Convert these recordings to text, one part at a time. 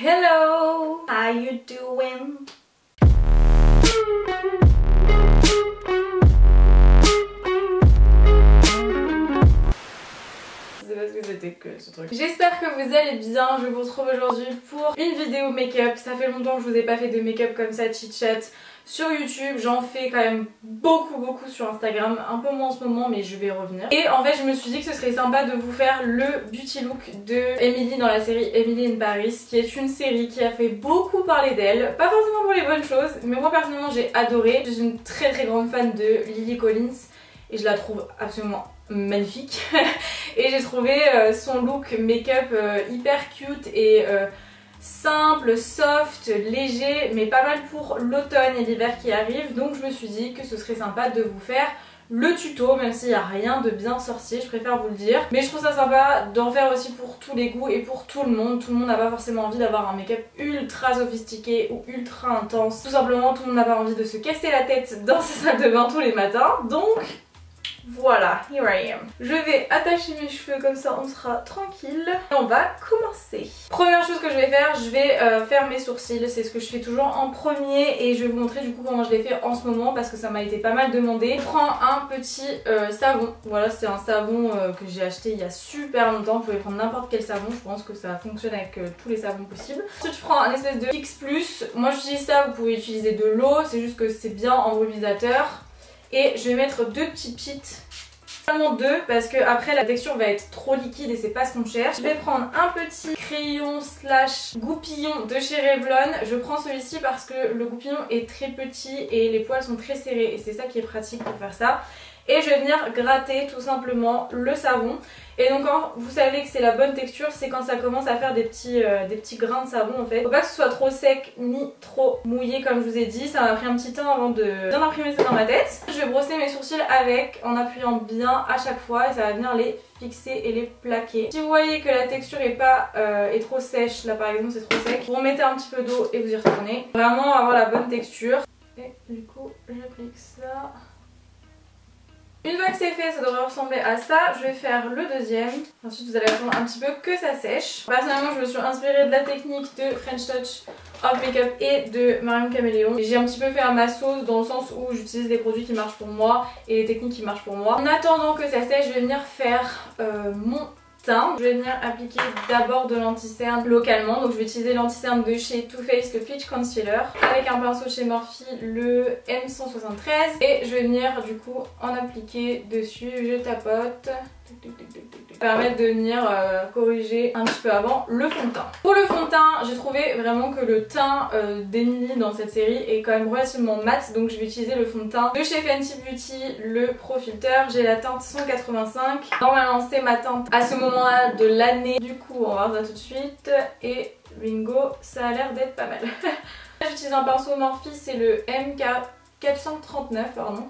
Hello, how you doing? C'est parce que c'était que ce truc. J'espère que vous allez bien, je vous retrouve aujourd'hui pour une vidéo make-up. Ça fait longtemps que je vous ai pas fait de make-up comme ça, chit-chat. Sur YouTube, j'en fais quand même beaucoup sur Instagram, un peu moins en ce moment mais je vais revenir. Et en fait je me suis dit que ce serait sympa de vous faire le beauty look de Emily dans la série Emily in Paris, qui est une série qui a fait beaucoup parler d'elle, pas forcément pour les bonnes choses, mais moi personnellement j'ai adoré. Je suis une très grande fan de Lily Collins et je la trouve absolument magnifique. Et j'ai trouvé son look make-up hyper cute et simple, soft, léger, mais pas mal pour l'automne et l'hiver qui arrivent. Donc je me suis dit que ce serait sympa de vous faire le tuto, même s'il n'y a rien de bien sorcier, je préfère vous le dire. Mais je trouve ça sympa d'en faire aussi pour tous les goûts et pour tout le monde. Tout le monde n'a pas forcément envie d'avoir un make-up ultra sophistiqué ou ultra intense. Tout simplement, tout le monde n'a pas envie de se casser la tête dans sa salle de bain tous les matins. Donc voilà, here I am. Je vais attacher mes cheveux comme ça on sera tranquille. Et on va commencer. Première chose que je vais faire, je vais faire mes sourcils. C'est ce que je fais toujours en premier et je vais vous montrer du coup comment je l'ai fait en ce moment parce que ça m'a été pas mal demandé. Je prends un petit savon. Voilà, c'est un savon que j'ai acheté il y a super longtemps. Vous pouvez prendre n'importe quel savon, je pense que ça fonctionne avec tous les savons possibles. Ensuite je prends un espèce de Fix Plus. Moi j'utilise ça, vous pouvez utiliser de l'eau, c'est juste que c'est bien en brumisateur. Et je vais mettre deux petits pits, seulement deux parce que après la texture va être trop liquide et c'est pas ce qu'on cherche. Je vais prendre un petit crayon slash goupillon de chez Revlon. Je prends celui-ci parce que le goupillon est très petit et les poils sont très serrés et c'est ça qui est pratique pour faire ça. Et je vais venir gratter tout simplement le savon. Et donc quand vous savez que c'est la bonne texture, c'est quand ça commence à faire des petits grains de savon en fait. Faut pas que ce soit trop sec ni trop mouillé comme je vous ai dit. Ça m'a pris un petit temps avant de bien imprimer ça dans ma tête. Je vais brosser mes sourcils avec en appuyant bien à chaque fois et ça va venir les fixer et les plaquer. Si vous voyez que la texture est trop sèche, là par exemple c'est trop sec, vous remettez un petit peu d'eau et vous y retournez. Vraiment avoir la bonne texture. Et du coup j'applique ça. Une fois que c'est fait, ça devrait ressembler à ça. Je vais faire le deuxième. Ensuite vous allez attendre un petit peu que ça sèche. Personnellement je me suis inspirée de la technique de French Touch of Makeup et de Marion Caméléon. J'ai un petit peu fait à ma sauce dans le sens où j'utilise des produits qui marchent pour moi et les techniques qui marchent pour moi. En attendant que ça sèche, je vais venir faire mon teint. Je vais venir appliquer d'abord de l'anti-cerne localement. Donc je vais utiliser l'anti-cerne de chez Too Faced, le Peach Concealer, avec un pinceau chez Morphe, le M173. Et je vais venir du coup en appliquer dessus. Je tapote. Permettre de venir corriger un petit peu avant le fond de teint. Pour le fond de teint, j'ai trouvé vraiment que le teint d'Emily dans cette série est quand même relativement mat, donc je vais utiliser le fond de teint de chez Fenty Beauty, le Pro Filter. J'ai la teinte 185. Normalement c'est ma teinte à ce moment-là de l'année, du coup on va voir ça tout de suite et bingo, ça a l'air d'être pas mal. J'utilise un pinceau Morphe, c'est le MK439 pardon.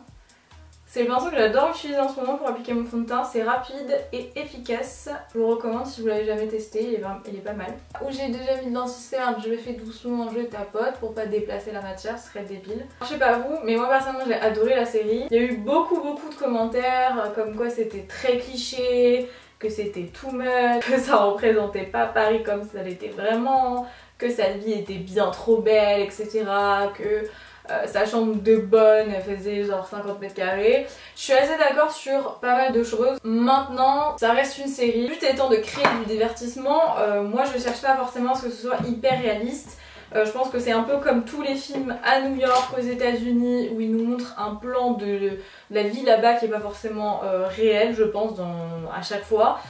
C'est le pinceau que j'adore utiliser en ce moment pour appliquer mon fond de teint, c'est rapide et efficace. Je vous recommande si vous l'avez jamais testé, il est pas mal. Où j'ai déjà mis de l'anti-cerne, je le fais doucement, je tapote pour pas déplacer la matière, ce serait débile. Je sais pas vous, mais moi personnellement j'ai adoré la série. Il y a eu beaucoup de commentaires comme quoi c'était très cliché, que c'était too much, que ça représentait pas Paris comme ça l'était vraiment, que sa vie était bien trop belle, etc. Que sa chambre de bonne elle faisait genre 50 mètres carrés. Je suis assez d'accord sur pas mal de choses. Maintenant ça reste une série. Le but étant de créer du divertissement, moi je cherche pas forcément à ce que ce soit hyper réaliste. Je pense que c'est un peu comme tous les films à New York, aux États-Unis, où ils nous montrent un plan de la vie là-bas qui est pas forcément réel, je pense, à chaque fois.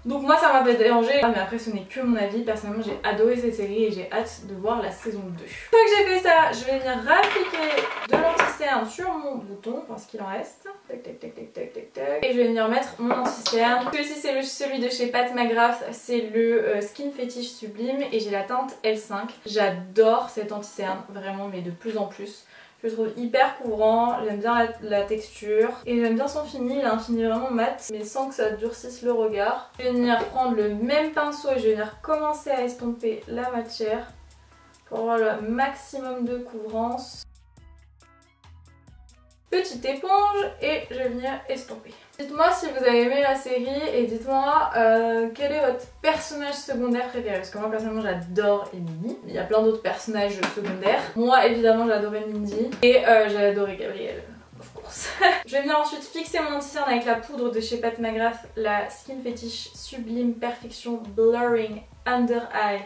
Donc moi ça m'a pas dérangé, mais après ce n'est que mon avis. Personnellement j'ai adoré cette série et j'ai hâte de voir la saison 2. Une fois que j'ai fait ça, je vais venir réappliquer de l'anti-cerne sur mon bouton, enfin ce qu'il en reste. Tac tac tac tac tac tac tac. Et je vais venir mettre mon anti-cerne. Celui-ci c'est celui de chez Pat McGrath, c'est le Skin Fetish Sublime et j'ai la teinte L5. J'adore cet anti-cerne, vraiment mais de plus en plus. Je le trouve hyper couvrant, j'aime bien la texture et j'aime bien son fini, il a un fini vraiment mat mais sans que ça durcisse le regard. Je vais venir prendre le même pinceau et je vais venir commencer à estomper la matière pour avoir le maximum de couvrance. Petite éponge et je vais venir estomper. Dites-moi si vous avez aimé la série et dites-moi quel est votre personnage secondaire préféré. Parce que moi personnellement j'adore Emily. Il y a plein d'autres personnages secondaires. Moi évidemment j'ai adoré Mindy et j'ai adoré Gabrielle. Of course. Je vais venir ensuite fixer mon anti-cerne avec la poudre de chez Pat McGrath, la Skin Fetish Sublime Perfection Blurring Under Eye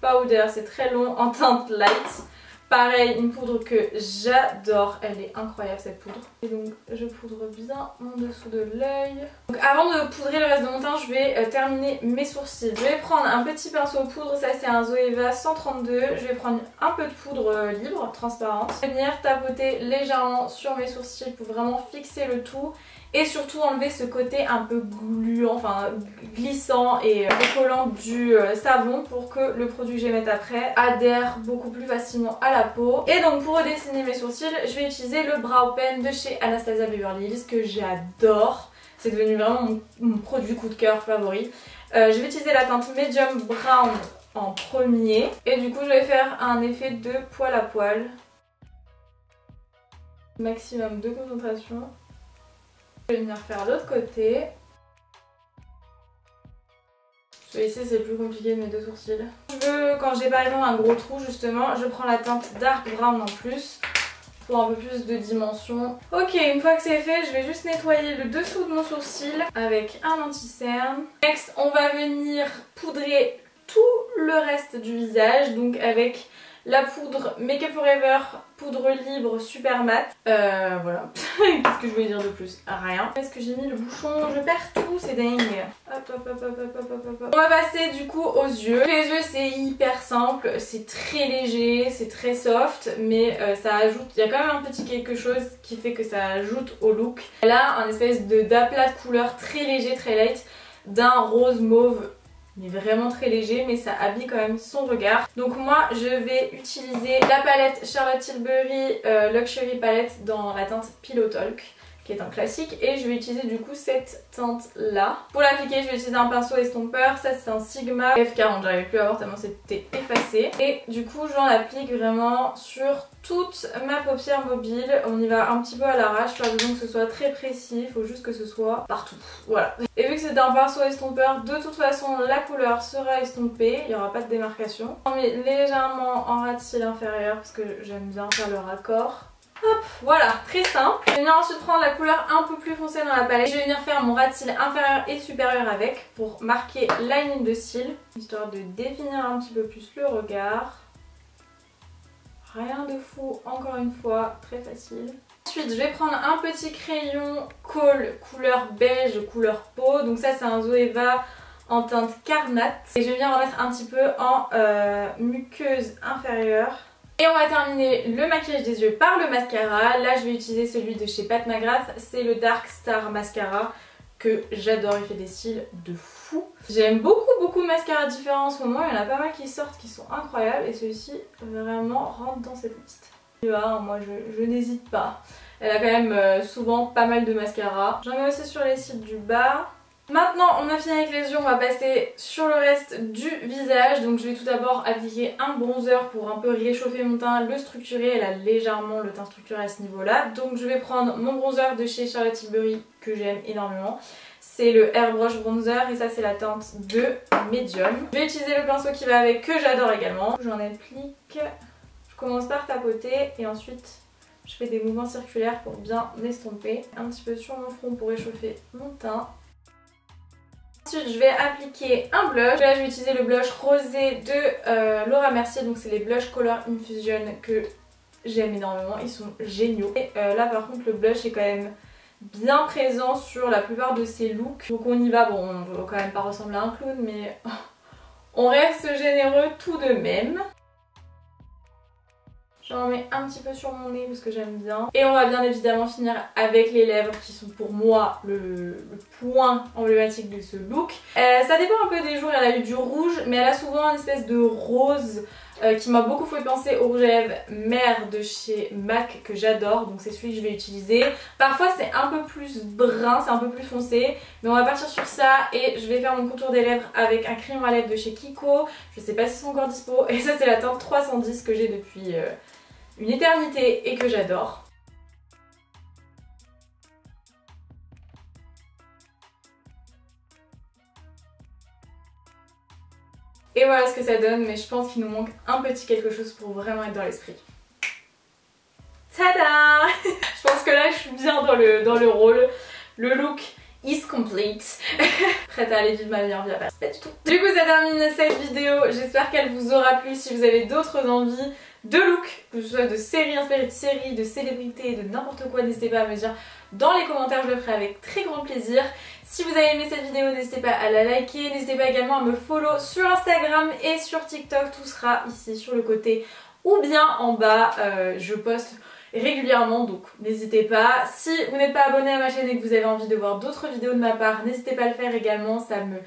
Powder. C'est très long en teinte light. Pareil, une poudre que j'adore, elle est incroyable cette poudre. Et donc je poudre bien mon dessous de l'œil. Donc avant de poudrer le reste de mon teint, je vais terminer mes sourcils. Je vais prendre un petit pinceau poudre, ça c'est un Zoeva 132. Je vais prendre un peu de poudre libre, transparente. Je vais venir tapoter légèrement sur mes sourcils pour vraiment fixer le tout. Et surtout enlever ce côté un peu gluant, enfin glissant et décollant du savon pour que le produit que je vais mettre après adhère beaucoup plus facilement à la peau. Et donc pour redessiner mes sourcils, je vais utiliser le Brow Pen de chez Anastasia Beverly Hills que j'adore. C'est devenu vraiment mon produit coup de cœur favori. Je vais utiliser la teinte Medium Brown en premier. Et du coup je vais faire un effet de poil à poil. Maximum de concentration. Je vais venir faire l'autre côté. Ici c'est plus compliqué de mes deux sourcils. Quand j'ai par exemple un gros trou justement, je prends la teinte Dark Brown en plus pour un peu plus de dimension. Ok, une fois que c'est fait, je vais juste nettoyer le dessous de mon sourcil avec un anti-cerne. Next, on va venir poudrer tout le reste du visage, donc avec la poudre Make Up For Ever, poudre libre super mat. Voilà. Qu'est-ce que je voulais dire de plus? Rien. Est-ce que j'ai mis le bouchon? Je perds tout, c'est dingue. Hop, hop, hop, hop, hop, hop, hop. On va passer du coup aux yeux. Les yeux c'est hyper simple, c'est très léger, c'est très soft, mais ça ajoute, il y a quand même un petit quelque chose qui fait que ça ajoute au look. Elle a un espèce d'aplat de couleur très léger, très light, d'un rose mauve. Il est vraiment très léger mais ça habille quand même son regard. Donc moi je vais utiliser la palette Charlotte Tilbury Luxury Palette dans la teinte Pillow Talk qui est un classique et je vais utiliser du coup cette teinte là. Pour l'appliquer je vais utiliser un pinceau estompeur, ça c'est un Sigma F40, j'arrivais plus à voir tellement c'était effacé. Et du coup j'en applique vraiment sur toute ma paupière mobile, on y va un petit peu à l'arrache, pas besoin que ce soit très précis, il faut juste que ce soit partout, voilà. Et vu que c'est un pinceau estompeur, de toute façon la couleur sera estompée, il n'y aura pas de démarcation. On met légèrement en ras de cils inférieur parce que j'aime bien faire le raccord. Hop, voilà, très simple. Je vais venir ensuite prendre la couleur un peu plus foncée dans la palette. Je vais venir faire mon ras de cils inférieur et supérieur avec pour marquer la ligne de cils, histoire de définir un petit peu plus le regard. Rien de fou, encore une fois, très facile. Ensuite, je vais prendre un petit crayon Kohl couleur beige, couleur peau. Donc ça, c'est un Zoeva en teinte Carnat. Et je vais venir en mettre un petit peu en muqueuse inférieure. Et on va terminer le maquillage des yeux par le mascara. Là, je vais utiliser celui de chez Pat McGrath. C'est le Dark Star Mascara que j'adore, il fait des cils de fou. J'aime beaucoup de mascaras différents en ce moment, il y en a pas mal qui sortent qui sont incroyables et celui-ci vraiment rentre dans cette liste. Moi je n'hésite pas. Elle a quand même souvent pas mal de mascaras. J'en ai aussi sur les cils du bas. Maintenant on a fini avec les yeux, on va passer sur le reste du visage. Donc je vais tout d'abord appliquer un bronzer pour un peu réchauffer mon teint, le structurer. Elle a légèrement le teint structuré à ce niveau là. Donc je vais prendre mon bronzer de chez Charlotte Tilbury que j'aime énormément. C'est le Airbrush Bronzer et ça c'est la teinte de Medium. Je vais utiliser le pinceau qui va avec que j'adore également. J'en applique, je commence par tapoter et ensuite je fais des mouvements circulaires pour bien estomper. Un petit peu sur mon front pour réchauffer mon teint. Ensuite je vais appliquer un blush. Là je vais utiliser le blush rosé de Laura Mercier. Donc c'est les Blush Color Infusion que j'aime énormément, ils sont géniaux. Et là par contre le blush est quand même bien présent sur la plupart de ces looks. Donc on y va, bon on ne veut quand même pas ressembler à un clown mais on reste généreux tout de même. J'en mets un petit peu sur mon nez parce que j'aime bien. Et on va bien évidemment finir avec les lèvres qui sont pour moi le point emblématique de ce look. Ça dépend un peu des jours, elle a eu du rouge mais elle a souvent une espèce de rose qui m'a beaucoup fait penser au rouge à lèvres Mère de chez MAC que j'adore, donc c'est celui que je vais utiliser. Parfois c'est un peu plus brun, c'est un peu plus foncé, mais on va partir sur ça et je vais faire mon contour des lèvres avec un crayon à lèvres de chez Kiko. Je sais pas si c'est encore dispo et ça c'est la teinte 310 que j'ai depuis une éternité et que j'adore. Et voilà ce que ça donne, mais je pense qu'il nous manque un petit quelque chose pour vraiment être dans l'esprit. Tada! Je pense que là je suis bien dans le rôle. Le look is complete. Prête à aller vivre ma meilleure vie à Paris. Pas du tout. Du coup ça termine cette vidéo. J'espère qu'elle vous aura plu. Si vous avez d'autres envies de look, que ce soit de séries inspirées de séries, de célébrités, de n'importe quoi, n'hésitez pas à me dire dans les commentaires, je le ferai avec très grand plaisir. Si vous avez aimé cette vidéo, n'hésitez pas à la liker, n'hésitez pas également à me follow sur Instagram et sur TikTok, tout sera ici sur le côté ou bien en bas. Je poste régulièrement, donc n'hésitez pas. Si vous n'êtes pas abonné à ma chaîne et que vous avez envie de voir d'autres vidéos de ma part, n'hésitez pas à le faire également, ça me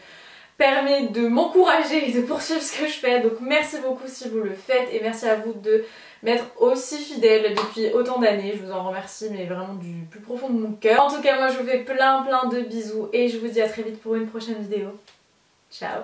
permet de m'encourager et de poursuivre ce que je fais. Donc merci beaucoup si vous le faites et merci à vous de m'être aussi fidèle depuis autant d'années. Je vous en remercie mais vraiment du plus profond de mon cœur. En tout cas moi je vous fais plein de bisous et je vous dis à très vite pour une prochaine vidéo. Ciao!